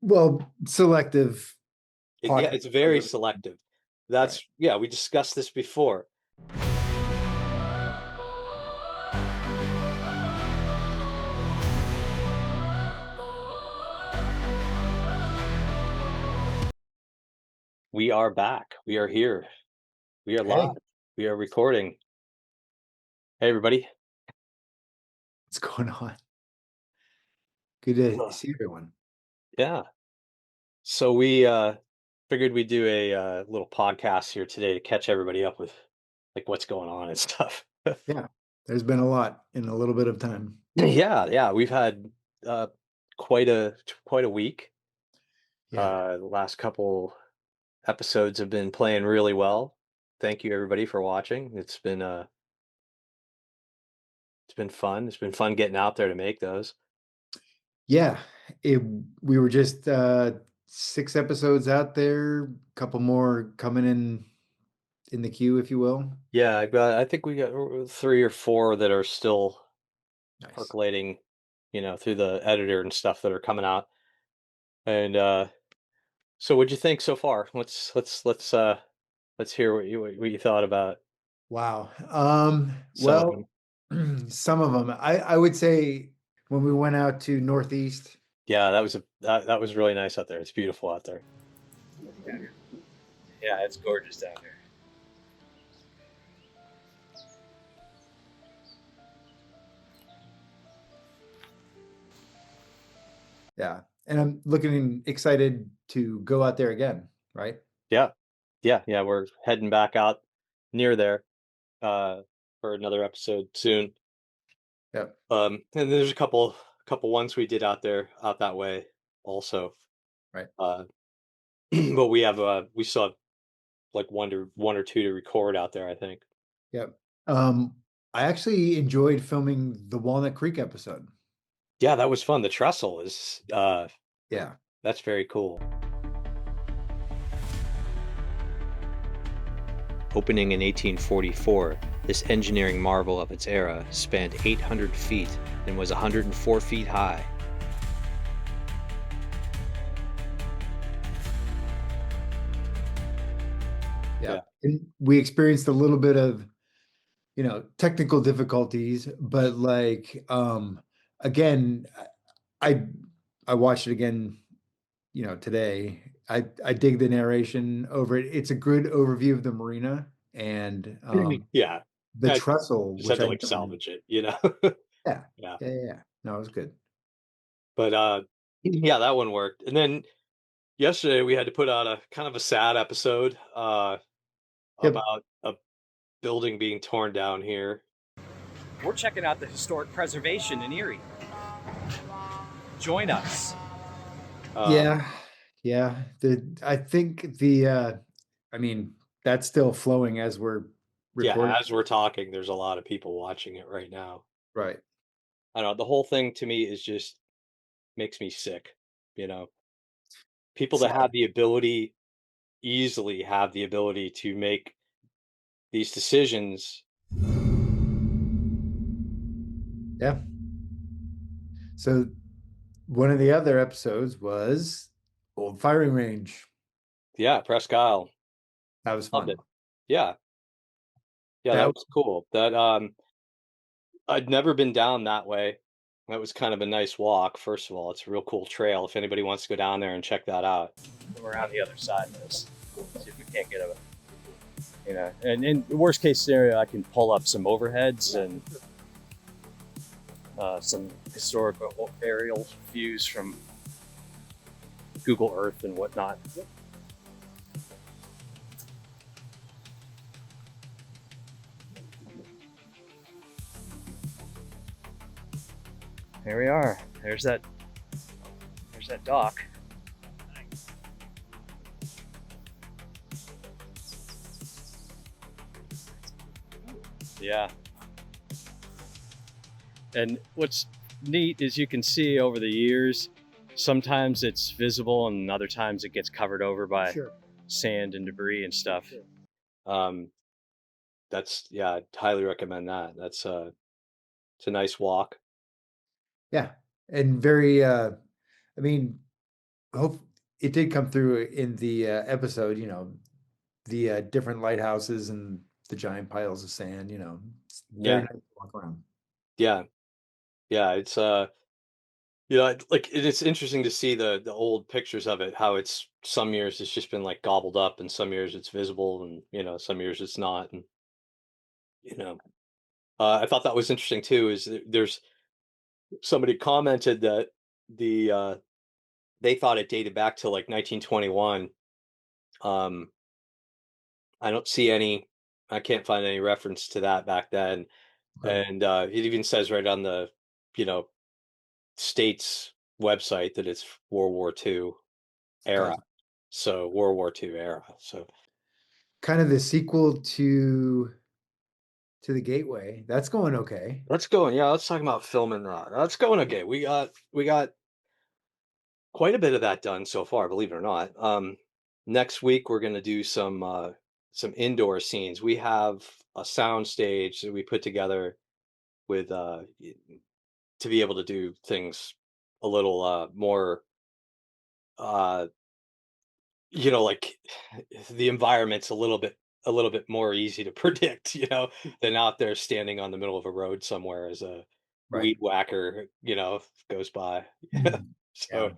Well, selective Yeah, podcast. it's very selective. Right. Yeah, we discussed this before. We are back. We are here. We are Hey, live. We are recording. Hey, everybody. what's going on? Good to Ugh. see everyone. Yeah. So we figured we'd do a little podcast here today to catch everybody up with like what's going on and stuff. Yeah, there's been a lot in a little bit of time. Yeah, yeah. We've had uh quite a week. Yeah. The last couple episodes have been playing really well. Thank you everybody for watching. It's been fun. It's been fun getting out there to make those. Yeah, it we were just 6 episodes out there, couple more coming in the queue, if you will. Yeah, I think we got three or four that are still Nice. percolating, through the editor and stuff that are coming out. And so what'd you think so far? Let's hear what you thought about Wow. some of them. Well, some of them. I would say when we went out to Northeast. Yeah, that was really nice out there. It's beautiful out there. Yeah, it's gorgeous down here. Yeah, and I'm looking excited to go out there again, right? Yeah. Yeah, yeah, we're heading back out near there uh for another episode soon. Yep. And there's a couple ones we did out there out that way also. Right. Uh but we still have like one or two to record out there, I think. Yep. Um, I actually enjoyed filming the Walnut Creek episode. Yeah, that was fun. The trestle is Yeah. that's very cool. Opening in 1844, this engineering marvel of its era spanned 800 feet and was 104 feet high. Yeah. Yeah. And we experienced a little bit of, technical difficulties, but like again, I I watched it again, today. I dig the narration over it. It's a good overview of the marina and Yeah. the I trestle, just had which to I like never. salvage it. Yeah. Yeah. Yeah, yeah, yeah. No, it was good. But yeah, that one worked. And then yesterday we had to put out a kind of a sad episode Yep. about a building being torn down here. We're checking out the historic preservation in Erie. Join us. Um, Yeah. Yeah. I think I mean, that's still flowing as we're yeah, recording. as we're talking, there's a lot of people watching it right now. Right. I don't know. The whole thing to me is just makes me sick. You know, people that Sad. have the ability, easily have the ability to make these decisions. Yeah. So one of the other episodes was Old Firing Range. Yeah, Presque Isle, That was loved fun. it. Yeah, yeah, that That was cool. That I'd never been down that way. That was kind of a nice walk. First of all, it's a real cool trail. If anybody wants to go down there and check that out. We're on the other side of this. See if we can't get and in the worst case scenario, I can pull up some overheads and some historical aerial views from Google Earth and whatnot. Here we are. There's that dock. Yeah. And what's neat is you can see over the years, sometimes it's visible and other times it gets covered over by sure. sand and debris and stuff. Sure. Um, that's yeah, I'd highly recommend that. It's a nice walk. Yeah. And very I mean, hope it did come through in the episode, the different lighthouses and the giant piles of sand, it's very Yeah, nice to walk around. yeah, yeah. It's it's interesting to see the old pictures of it. How it's some years it's just been like gobbled up, and some years it's visible, and some years it's not. And you know, I thought that was interesting too. Is there's somebody commented that they thought it dated back to like 1921. Um, I don't see any. I can't find any reference to that back then. Okay. And it even says right on the you know state's website that it's World War II era. Gotcha. So World War II era. So Kind of the sequel to the Gateway. That's going okay. let's go. Yeah, let's talk about filming that. Let's go. Okay, we got quite a bit of that done so far. Believe it or not. Next week we're going to do some indoor scenes. We have a sound stage that we put together with to be able to do things a little more uh like the environment's a little bit more easy to predict, than out there standing on the middle of a road somewhere as a Right. weed whacker, goes by. Mhm. So, Yeah.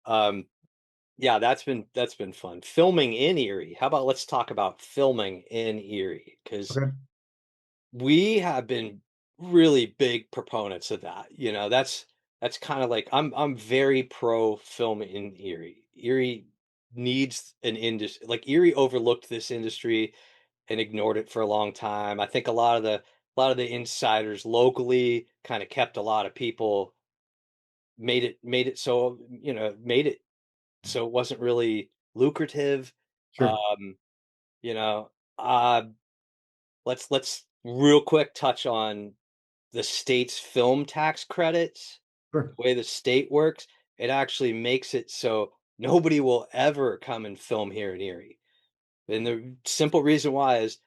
um, yeah, that's been fun. Filming in Erie. How about let's talk about filming in Erie? Because Okay. we have been really big proponents of that. That's kind of like I'm very pro film in Erie. Erie needs an industry. Like Erie overlooked this industry and ignored it for a long time. I think a lot of the insiders locally kind of kept a lot of people, made it so made it so it wasn't really lucrative. Sure. Um, you know, uh let's real quick touch on the state's film tax credits. Sure. The way the state works, it actually makes it so nobody will ever come and film here in Erie. And the simple reason why is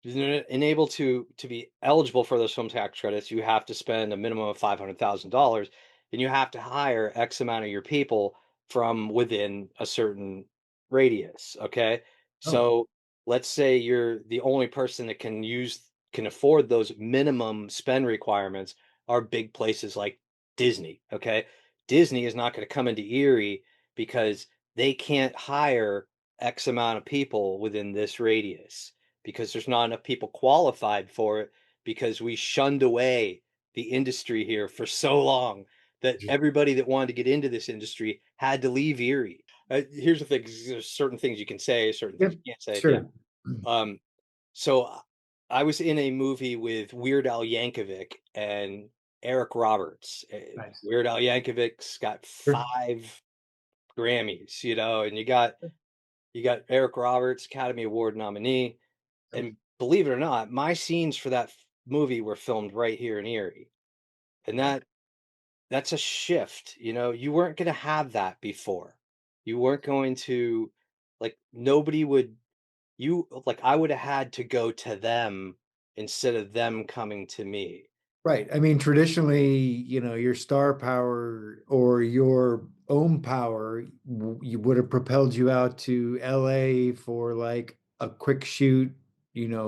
enable to be eligible for those film tax credits, you have to spend a minimum of $500,000, and you have to hire X amount of your people from within a certain radius. Okay, Oh, so let's say you're the only person that can afford those minimum spend requirements are big places like Disney. Okay, Disney is not going to come into Erie because they can't hire X amount of people within this radius because there's not enough people qualified for it because we shunned away the industry here for so long that just everybody that wanted to get into this industry had to leave Erie. Here's the thing: 'cause there's certain things you can say, certain things yep. you can't say. Yeah. Sure. Um, so I was in a movie with Weird Al Yankovic and Eric Roberts. Nice. Weird Al Yankovic's got Sure. 5 Grammys, and you got Eric Roberts, Academy Award nominee, Yep. and believe it or not, my scenes for that movie were filmed right here in Erie, and Nice. that's a shift. You weren't going to have that before. You weren't going to like nobody would you like I would have had to go to them instead of them coming to me. Right. I mean, traditionally, your star power or your own power, you would have propelled you out to LA for like a quick shoot,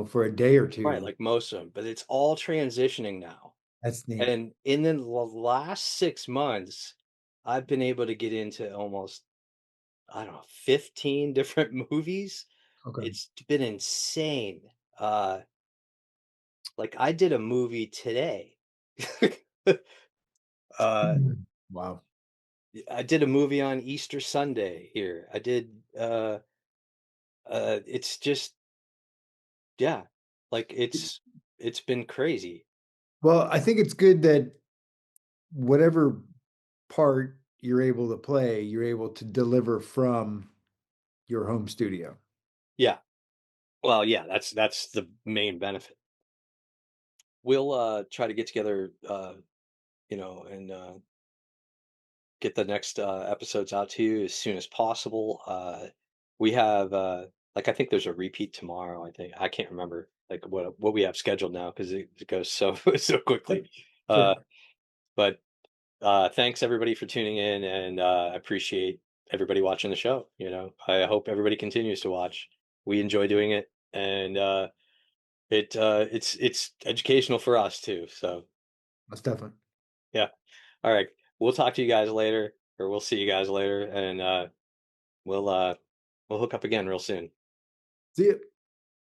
for a day or Right, two. like most of them, but it's all transitioning now. That's neat. And in the last 6 months, I've been able to get into almost, I don't know, 15 different movies. Okay. It's been insane. Like I did a movie today. uh, Mhm. Wow. I did a movie on Easter Sunday here. I did. It's just, yeah, like it's been crazy. Well, I think it's good that whatever part you're able to play, you're able to deliver from your home studio. Yeah. Well, yeah, that's the main benefit. We'll try to get together, and get the next episodes out to you as soon as possible. We have like I think there's a repeat tomorrow. I think I can't remember like what we have scheduled now because it goes so so Yep. quickly. Uh, Sure. but thanks everybody for tuning in, and I appreciate everybody watching the show. I hope everybody continues to watch. We enjoy doing it, and it's educational for us too. So Most definitely. yeah. All right. We'll talk to you guys later, or we'll see you guys later, and we'll uh, we'll hook up again real soon. See you.